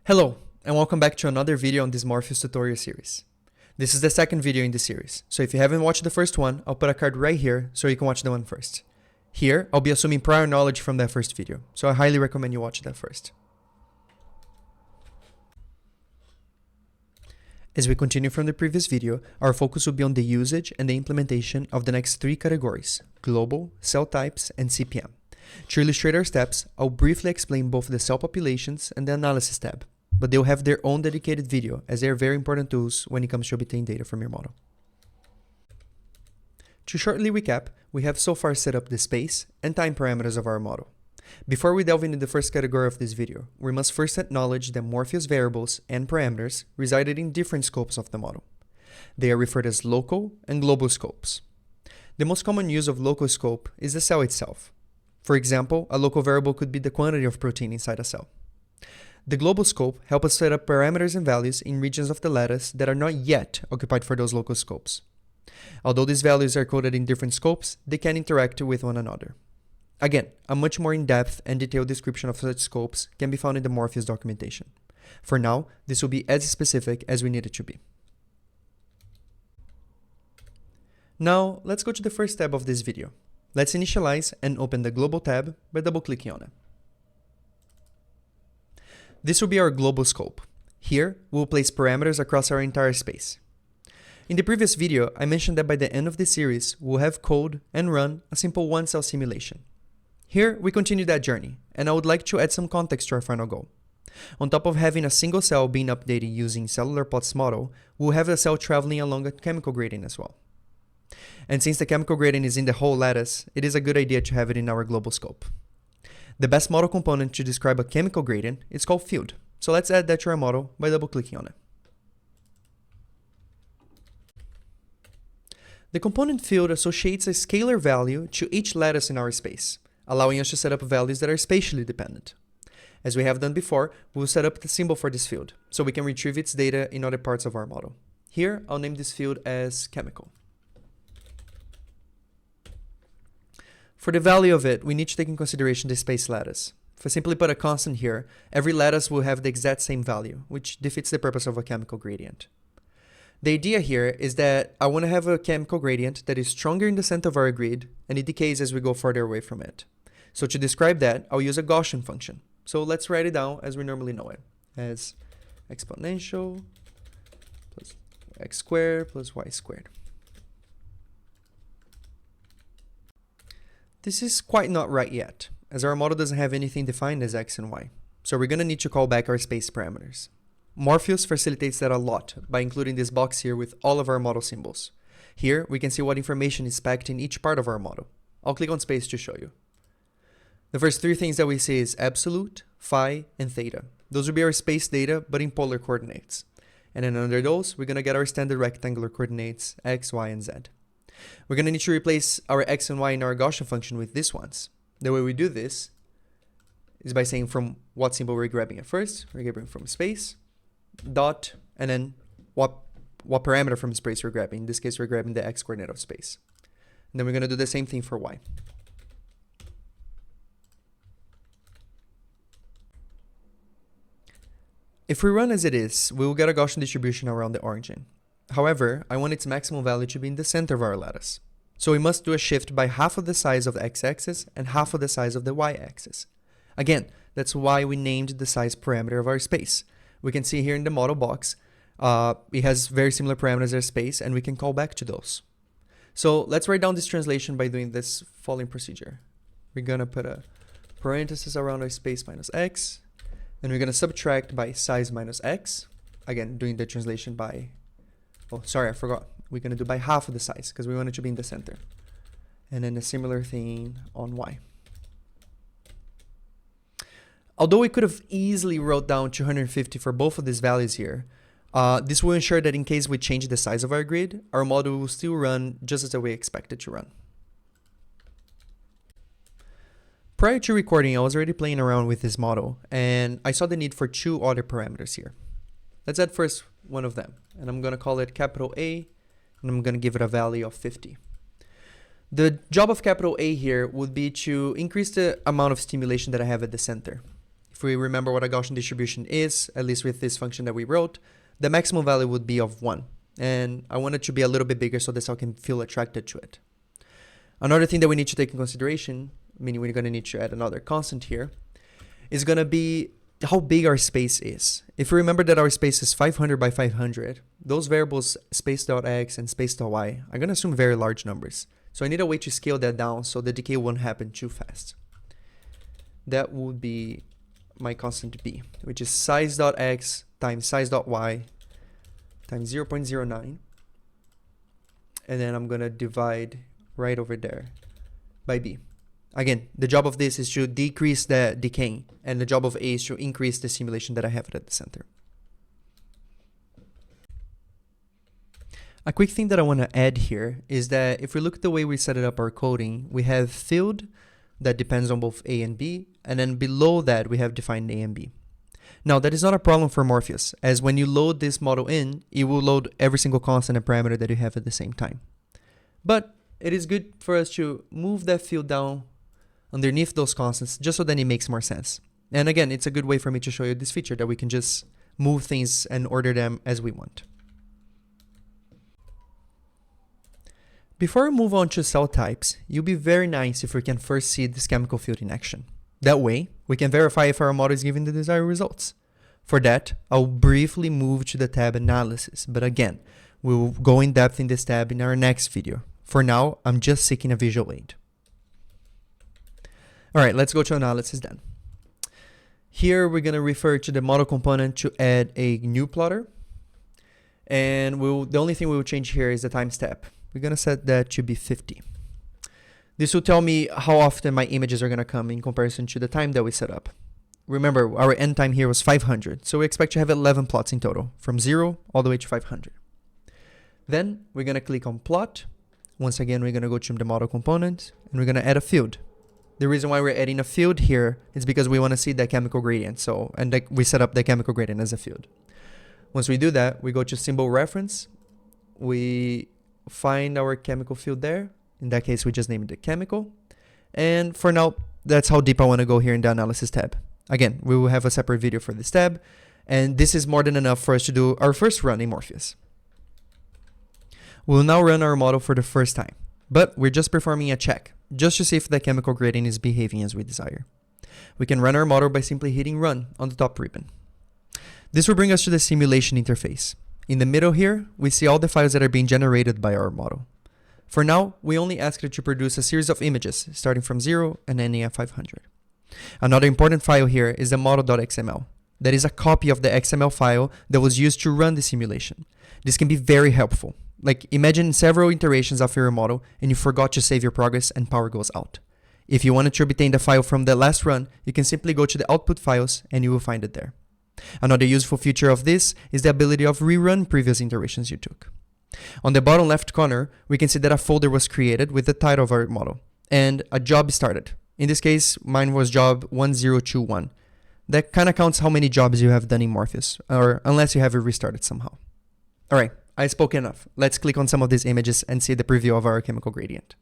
Hello, and welcome back to another video on this Morpheus tutorial series. This is the second video in this series, so if you haven't watched the first one, I'll put a card right here so you can watch the one first. Here, I'll be assuming prior knowledge from that first video, so I highly recommend you watch that first. As we continue from the previous video, our focus will be on the usage and the implementation of the next three categories: global, cell types, and CPM. To illustrate our steps, I'll briefly explain both the cell populations and the analysis tab, but they'll have their own dedicated video as they are very important tools when it comes to obtaining data from your model. To shortly recap, we have so far set up the space and time parameters of our model. Before we delve into the first category of this video, we must first acknowledge that Morpheus variables and parameters resided in different scopes of the model. They are referred as local and global scopes. The most common use of local scope is the cell itself. For example, a local variable could be the quantity of protein inside a cell. The global scope helps us set up parameters and values in regions of the lattice that are not yet occupied for those local scopes. Although these values are coded in different scopes, they can interact with one another. Again, a much more in-depth and detailed description of such scopes can be found in the Morpheus documentation. For now, this will be as specific as we need it to be. Now, let's go to the first tab of this video. Let's initialize and open the Global tab by double-clicking on it. This will be our global scope. Here, we'll place parameters across our entire space. In the previous video, I mentioned that by the end of this series, we'll have code and run a simple one-cell simulation. Here, we continue that journey, and I would like to add some context to our final goal. On top of having a single cell being updated using cellular plots model, we'll have a cell traveling along a chemical gradient as well. And since the chemical gradient is in the whole lattice, it is a good idea to have it in our global scope. The best model component to describe a chemical gradient is called field, so let's add that to our model by double-clicking on it. The component field associates a scalar value to each lattice in our space, allowing us to set up values that are spatially dependent. As we have done before, we'll set up the symbol for this field, so we can retrieve its data in other parts of our model. Here, I'll name this field as chemical. For the value of it, we need to take in consideration the space lattice. If I simply put a constant here, every lattice will have the exact same value, which defeats the purpose of a chemical gradient. The idea here is that I want to have a chemical gradient that is stronger in the center of our grid, and it decays as we go further away from it. So to describe that, I'll use a Gaussian function. So let's write it down as we normally know it, as exponential plus x squared plus y squared. This is quite not right yet, as our model doesn't have anything defined as x and y, so we're going to need to call back our space parameters. Morpheus facilitates that a lot by including this box here with all of our model symbols. Here, we can see what information is packed in each part of our model. I'll click on space to show you. The first three things that we see is absolute, phi, and theta. Those will be our space data, but in polar coordinates. And then under those, we're going to get our standard rectangular coordinates, x, y, and z. We're going to need to replace our x and y in our Gaussian function with these ones. The way we do this is by saying from what symbol we're grabbing at first. We're grabbing from space, dot, and then what parameter from space we're grabbing. In this case, we're grabbing the x coordinate of space. And then we're going to do the same thing for y. If we run as it is, we will get a Gaussian distribution around the origin. However, I want its maximum value to be in the center of our lattice. So we must do a shift by half of the size of the x-axis and half of the size of the y-axis. Again, that's why we named the size parameter of our space. We can see here in the model box, it has very similar parameters as space, and we can call back to those. So let's write down this translation by doing this following procedure. We're going to put a parenthesis around our space minus x, and we're going to subtract by size minus x. Again, doing the translation by... Oh, sorry, I forgot. We're going to do by half of the size because we want it to be in the center. And then a similar thing on y. Although we could have easily wrote down 250 for both of these values here, this will ensure that in case we change the size of our grid, our model will still run just as we expect it to run. Prior to recording, I was already playing around with this model, and I saw the need for two other parameters here. Let's add first one of them, and I'm going to call it capital A, and I'm going to give it a value of 50. The job of capital A here would be to increase the amount of stimulation that I have at the center. If if we remember what a Gaussian distribution is, at least with this function that we wrote, the maximum value would be of 1. And I want it to be a little bit bigger so the cell can feel attracted to it. Another thing that we need to take in consideration, meaning we're going to need to add another constant here, is going to be how big our space is. If we remember that our space is 500 by 500, those variables space.x and space.y are going to assume very large numbers. So I need a way to scale that down so the decay won't happen too fast. That would be my constant b, which is size.x times size.y times 0.09. And then I'm going to divide right over there by b. Again, the job of this is to decrease the decaying, and the job of A is to increase the simulation that I have at the center. A quick thing that I want to add here is that if we look at the way we set it up our coding, we have filled that depends on both A and B, and then below that we have defined A and B. Now, that is not a problem for Morpheus, as when you load this model in, it will load every single constant and parameter that you have at the same time. But it is good for us to move that field down underneath those constants, just so that it makes more sense. And again, it's a good way for me to show you this feature that we can just move things and order them as we want. Before we move on to cell types, it would be very nice if we can first see this chemical field in action. That way, we can verify if our model is giving the desired results. For that, I'll briefly move to the tab Analysis, but again, we will go in depth in this tab in our next video. For now, I'm just seeking a visual aid. Alright, let's go to Analysis then. Here we're going to refer to the model component to add a new plotter. And the only thing we will change here is the time step. We're going to set that to be 50. This will tell me how often my images are going to come in comparison to the time that we set up. Remember, our end time here was 500, so we expect to have 11 plots in total, from 0 all the way to 500. Then we're going to click on Plot. Once again, we're going to go to the model component, and we're going to add a field. The reason why we're adding a field here is because we want to see the chemical gradient. We set up the chemical gradient as a field. Once we do that, we go to symbol reference. We find our chemical field there. In that case, we just name it the chemical. And for now, that's how deep I want to go here in the Analysis tab. Again, we will have a separate video for this tab. And this is more than enough for us to do our first run in Morpheus. We'll now run our model for the first time. But we're just performing a check, just to see if the chemical gradient is behaving as we desire. We can run our model by simply hitting Run on the top ribbon. This will bring us to the simulation interface. In the middle here, we see all the files that are being generated by our model. For now, we only ask it to produce a series of images, starting from 0 and ending at 500. Another important file here is the model.xml. That is a copy of the XML file that was used to run the simulation. This can be very helpful. Like, imagine several iterations of your model and you forgot to save your progress and power goes out. If you wanted to obtain the file from the last run, you can simply go to the output files and you will find it there. Another useful feature of this is the ability of rerun previous iterations you took. On the bottom left corner, we can see that a folder was created with the title of our model and a job started. In this case, mine was job 1021. That kind of counts how many jobs you have done in Morpheus, or unless you have it restarted somehow. Alright, I spoke enough. Let's click on some of these images and see the preview of our chemical gradient.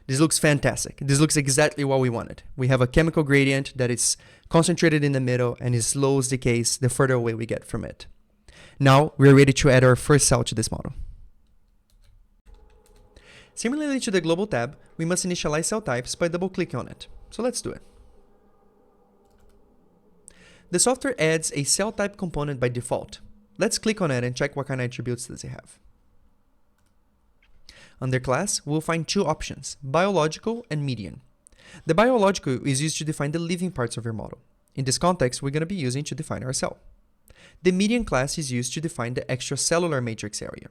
This looks fantastic. This looks exactly what we wanted. We have a chemical gradient that is concentrated in the middle and it slows decays the further away we get from it. Now we're ready to add our first cell to this model. Similarly to the global tab, we must initialize CellTypes by double-clicking on it. So let's do it. The software adds a cell type component by default. Let's click on it and check what kind of attributes does it have. Under class, we'll find two options, biological and median. The biological is used to define the living parts of your model. In this context, we're going to be using to define our cell. The median class is used to define the extracellular matrix area.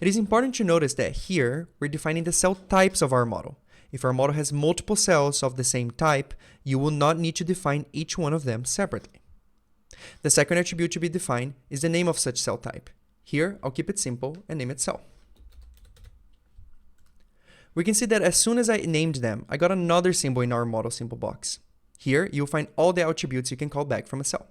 It is important to notice that here, we're defining the cell types of our model. If our model has multiple cells of the same type, you will not need to define each one of them separately. The second attribute to be defined is the name of such cell type. Here, I'll keep it simple and name it cell. We can see that as soon as I named them, I got another symbol in our model symbol box. Here, you'll find all the attributes you can call back from a cell.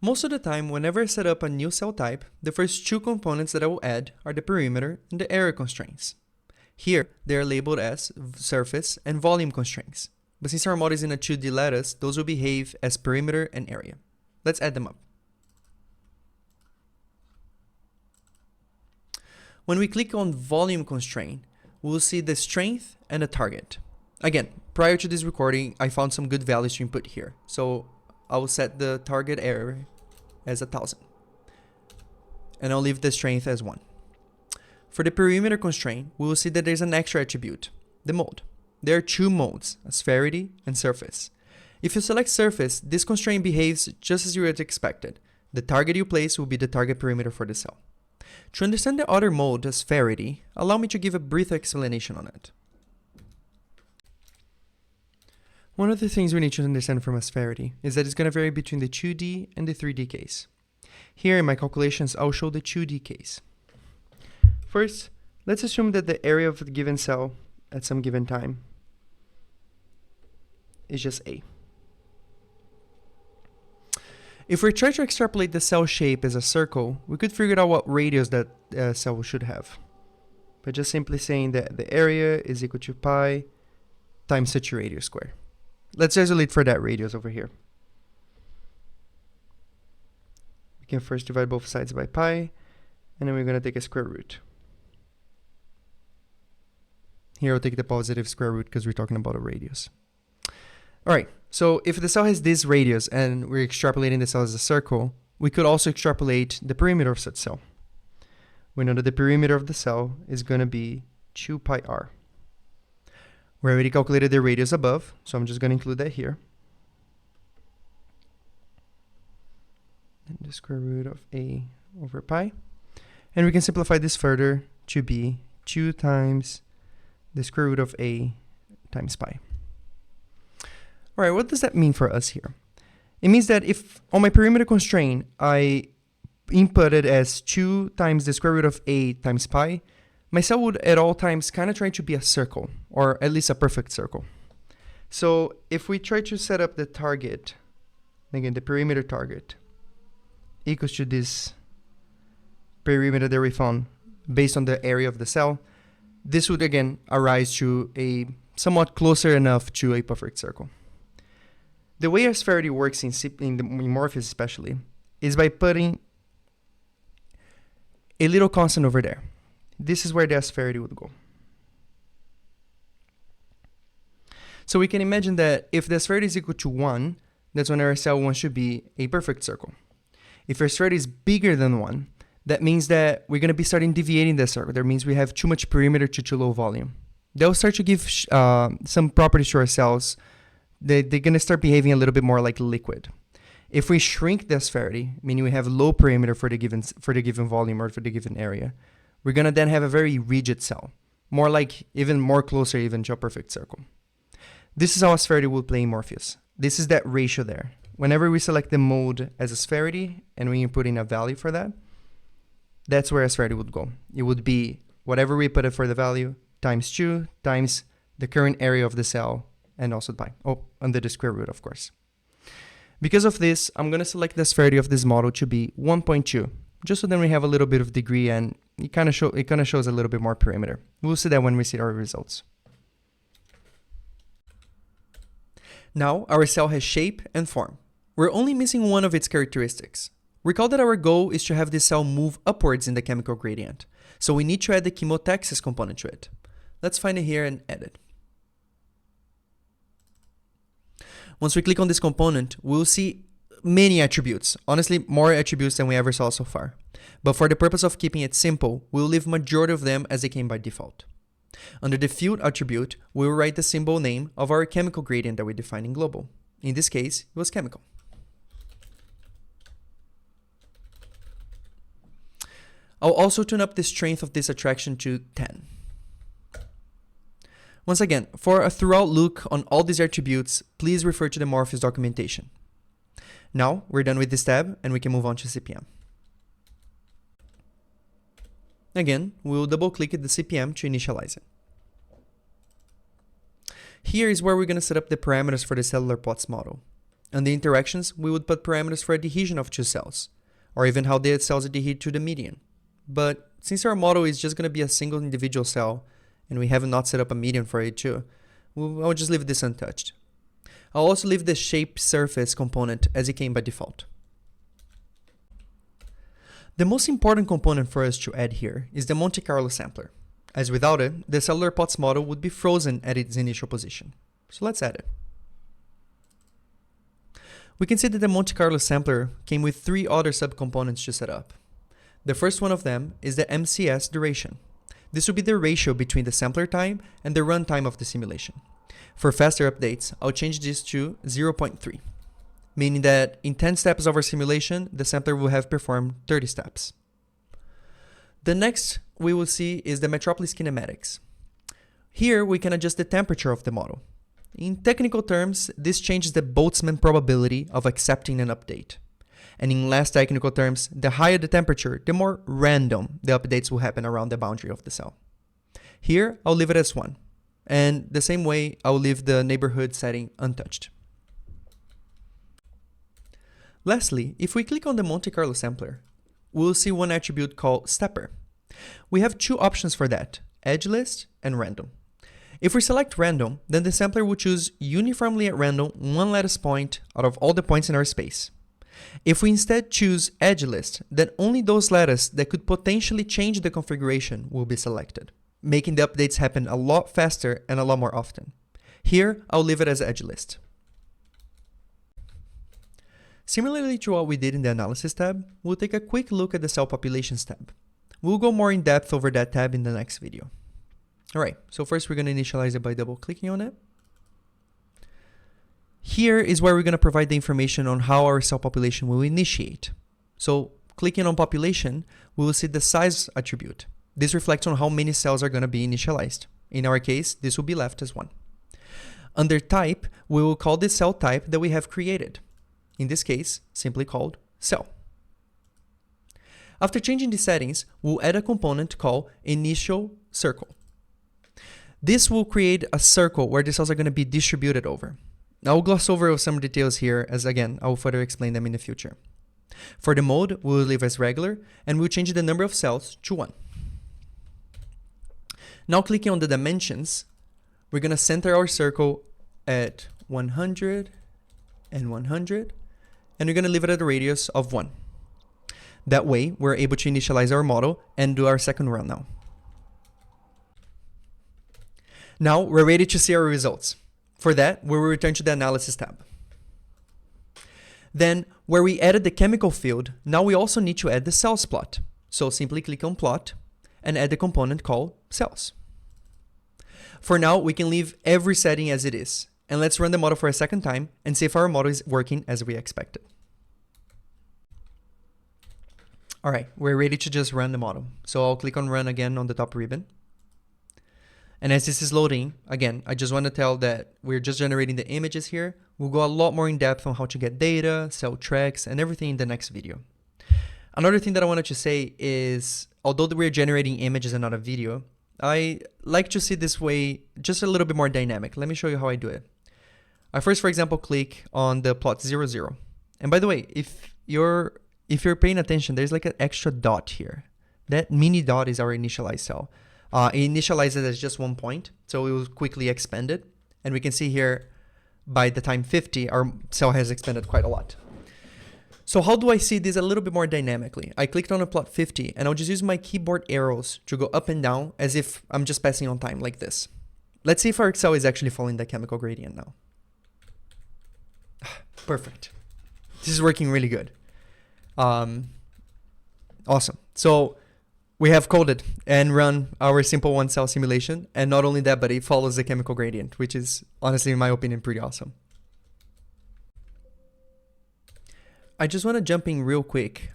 Most of the time, whenever I set up a new cell type, the first two components that I will add are the perimeter and the area constraints. Here, they are labeled as surface and volume constraints. But since our model is in a 2D lattice, those will behave as perimeter and area. Let's add them up. When we click on volume constraint, we'll see the strength and the target. Again, prior to this recording, I found some good values to input here. So I will set the target area as 1000. And I'll leave the strength as 1. For the perimeter constraint, we will see that there's an extra attribute, the mode. There are two modes, Aspherity and surface. If you select surface, this constraint behaves just as you would expected. The target you place will be the target perimeter for the cell. To understand the other mode, Aspherity, allow me to give a brief explanation on it. One of the things we need to understand from Aspherity is that it's going to vary between the 2D and the 3D case. Here in my calculations, I'll show the 2D case. First, let's assume that the area of a given cell at some given time is just A. If we try to extrapolate the cell shape as a circle, we could figure out what radius that cell should have. By just simply saying that the area is equal to pi times such a radius square. Let's isolate for that radius over here. We can first divide both sides by pi, and then we're going to take a square root. Here I'll take the positive square root because we're talking about a radius. Alright, so if the cell has this radius and we're extrapolating the cell as a circle, we could also extrapolate the perimeter of such cell. We know that the perimeter of the cell is going to be 2 pi r. We already calculated the radius above, so I'm just going to include that here. And the square root of a over pi. And we can simplify this further to be 2 times the square root of a times pi. Alright, what does that mean for us here? It means that if on my perimeter constraint I inputted as 2 times the square root of a times pi, my cell would at all times kind of try to be a circle, or at least a perfect circle. So if we try to set up the target, again the perimeter target, equals to this perimeter that we found based on the area of the cell, this would again arise to a somewhat closer enough to a perfect circle. The way Aspherity works in Morpheus especially is by putting a little constant over there. This is where the Aspherity would go. So we can imagine that if the Aspherity is equal to 1, that's when our cell wants to be a perfect circle. If our Aspherity is bigger than 1, that means that we're going to be starting deviating the circle. That means we have too much perimeter to too low volume. They'll start to give some properties to our cells. They're going to start behaving a little bit more like liquid. If we shrink the Aspherity, meaning we have low perimeter for the given volume or for the given area, we're going to then have a very rigid cell, more like even more closer even to a perfect circle. This is how Aspherity will play in Morpheus. This is that ratio there. Whenever we select the mode as Aspherity and we input in a value for that, that's where Aspherity would go. It would be whatever we put it for the value times 2 times the current area of the cell and also pi. Oh, under the square root, of course. Because of this, I'm going to select the Aspherity of this model to be 1.2, just so then we have a little bit of degree and it kind of shows a little bit more perimeter. We'll see that when we see our results. Now our cell has shape and form. We're only missing one of its characteristics. Recall that our goal is to have this cell move upwards in the chemical gradient, so we need to add the Chemotaxis component to it. Let's find it here and add it. Once we click on this component, we'll see many attributes, honestly more attributes than we ever saw so far. But for the purpose of keeping it simple, we'll leave majority of them as they came by default. Under the field attribute, we'll write the symbol name of our chemical gradient that we defined in global. In this case, it was chemical. I'll also tune up the strength of this attraction to 10. Once again, for a thorough look on all these attributes, please refer to the Morpheus documentation. Now, we're done with this tab and we can move on to CPM. Again, we'll double-click the CPM to initialize it. Here is where we're going to set up the parameters for the cellular plots model. On the interactions, we would put parameters for adhesion of two cells, or even how the cells adhere to the median. But since our model is just going to be a single individual cell, and we have not set up a median for it too, I'll just leave this untouched. I'll also leave the shape surface component as it came by default. The most important component for us to add here is the Monte Carlo sampler, as without it, the cellular plots model would be frozen at its initial position. So let's add it. We can see that the Monte Carlo sampler came with 3 other subcomponents to set up. The first one of them is the MCS duration. This will be the ratio between the sampler time and the runtime of the simulation. For faster updates, I'll change this to 0.3, meaning that in 10 steps of our simulation, the sampler will have performed 30 steps. The next we will see is the Metropolis kinematics. Here we can adjust the temperature of the model. In technical terms, this changes the Boltzmann probability of accepting an update. And in less technical terms, the higher the temperature, the more random the updates will happen around the boundary of the cell. Here, I'll leave it as 1. And the same way, I'll leave the neighborhood setting untouched. Lastly, if we click on the Monte Carlo sampler, we'll see one attribute called stepper. We have 2 options for that, edge list and random. If we select random, then the sampler will choose uniformly at random 1 lattice point out of all the points in our space. If we instead choose edge list, then only those lattices that could potentially change the configuration will be selected, making the updates happen a lot faster and a lot more often. Here, I'll leave it as edge list. Similarly to what we did in the Analysis tab, we'll take a quick look at the CellPopulations tab. We'll go more in depth over that tab in the next video. Alright, so first we're going to initialize it by double-clicking on it. Here is where we're going to provide the information on how our cell population will initiate. So clicking on population, we will see the size attribute. This reflects on how many cells are going to be initialized. In our case, this will be left as 1. Under type, we will call this cell type that we have created. In this case, simply called cell. After changing the settings, we'll add a component called initial circle. This will create a circle where the cells are going to be distributed over. I'll gloss over some details here, as again, I will further explain them in the future. For the mode, we'll leave as regular, and we'll change the number of cells to 1. Now clicking on the dimensions, we're going to center our circle at 100 and 100, and we're going to leave it at a radius of 1. That way, we're able to initialize our model and do our second run now. Now, we're ready to see our results. For that, we will return to the Analysis tab. Then, where we added the chemical field, now we also need to add the cells plot. So simply click on Plot and add the component called Cells. For now, we can leave every setting as it is. And let's run the model for a second time and see if our model is working as we expected. Alright, we're ready to just run the model. So I'll click on Run again on the top ribbon. And as this is loading, again, I just want to tell that we're just generating the images here. We'll go a lot more in depth on how to get data, cell tracks, and everything in the next video. Another thing that I wanted to say is, although we're generating images and not a video, I like to see this way just a little bit more dynamic. Let me show you how I do it. I first, for example, click on the plot 0, 0. And by the way, if you're paying attention, there's like an extra dot here. That mini dot is our initialized cell. It initializes as just 1 point, so we will quickly expand it. And we can see here, by the time 50, our cell has expanded quite a lot. So how do I see this a little bit more dynamically? I clicked on a plot 50, and I'll just use my keyboard arrows to go up and down as if I'm just passing on time like this. Let's see if our cell is actually following the chemical gradient now. Perfect. This is working really good. Awesome. So we have coded and run our simple 1-cell simulation. And not only that, but it follows the chemical gradient, which is honestly, in my opinion, pretty awesome. I just want to jump in real quick,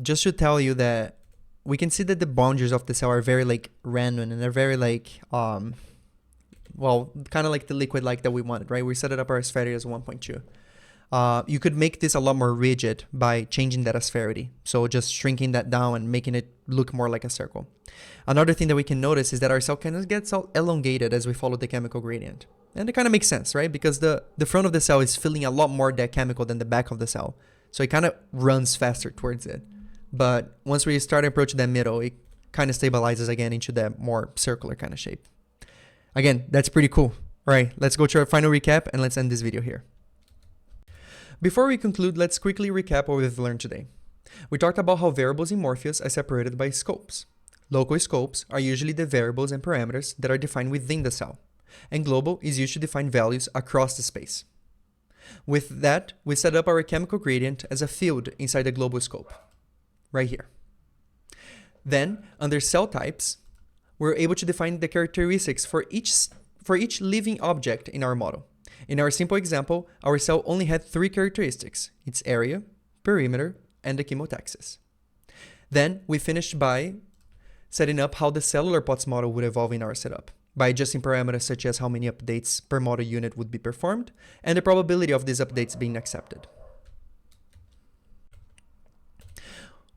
just to tell you that we can see that the boundaries of the cell are very like random, and they're very like, well, kind of like the liquid like that we wanted, right? We set it up our Aspherity as 1.2. You could make this a lot more rigid by changing that Aspherity. So just shrinking that down and making it look more like a circle. Another thing that we can notice is that our cell kind of gets all elongated as we follow the chemical gradient. And it kind of makes sense, right? Because the front of the cell is filling a lot more that chemical than the back of the cell. So it kind of runs faster towards it. But once we start approaching that middle, it kind of stabilizes again into that more circular kind of shape. Again, that's pretty cool. All right, let's go to our final recap and let's end this video here. Before we conclude, let's quickly recap what we've learned today. We talked about how variables in Morpheus are separated by scopes. Local scopes are usually the variables and parameters that are defined within the cell, and global is used to define values across the space. With that, we set up our chemical gradient as a field inside the global scope, right here. Then, under cell types, we're able to define the characteristics for each living object in our model. In our simple example, our cell only had 3 characteristics: its area, perimeter, and the chemotaxis. Then, we finished by setting up how the cellular POTS model would evolve in our setup, by adjusting parameters such as how many updates per model unit would be performed, and the probability of these updates being accepted.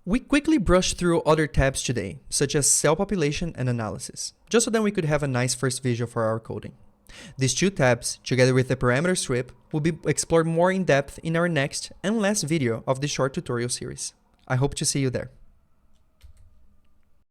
We quickly brushed through other tabs today, such as cell population and analysis, just so that we could have a nice first visual for our coding. These 2 tabs, together with the parameter strip, will be explored more in depth in our next and last video of this short tutorial series. I hope to see you there.